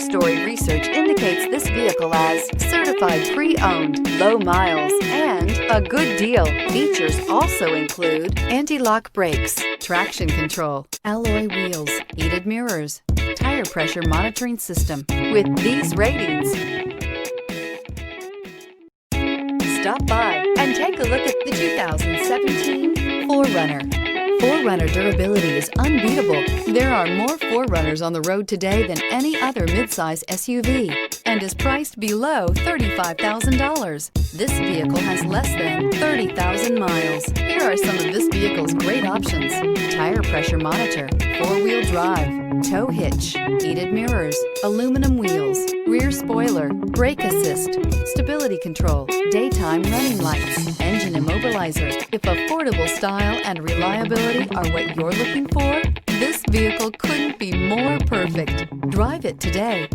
4-story research indicates this vehicle as certified pre-owned, low miles, and a good deal. Features also include anti-lock brakes, traction control, alloy wheels, heated mirrors, tire pressure monitoring system. With these ratings, stop by and take a look at the 2017 4Runner. 4Runner durability is unbeatable. There are more 4Runners on the road today than any other midsize SUV and is priced below $35,000. This vehicle has less than 30,000 miles. Here are some of this vehicle's great options: tire pressure monitor, 4-wheel drive, tow hitch, heated mirrors, aluminum wheels, rear spoiler, brake assist, stability control, daytime running lights, engine immobilizer. If affordable style and reliability are what you're looking for, this vehicle couldn't be more perfect. Drive it today.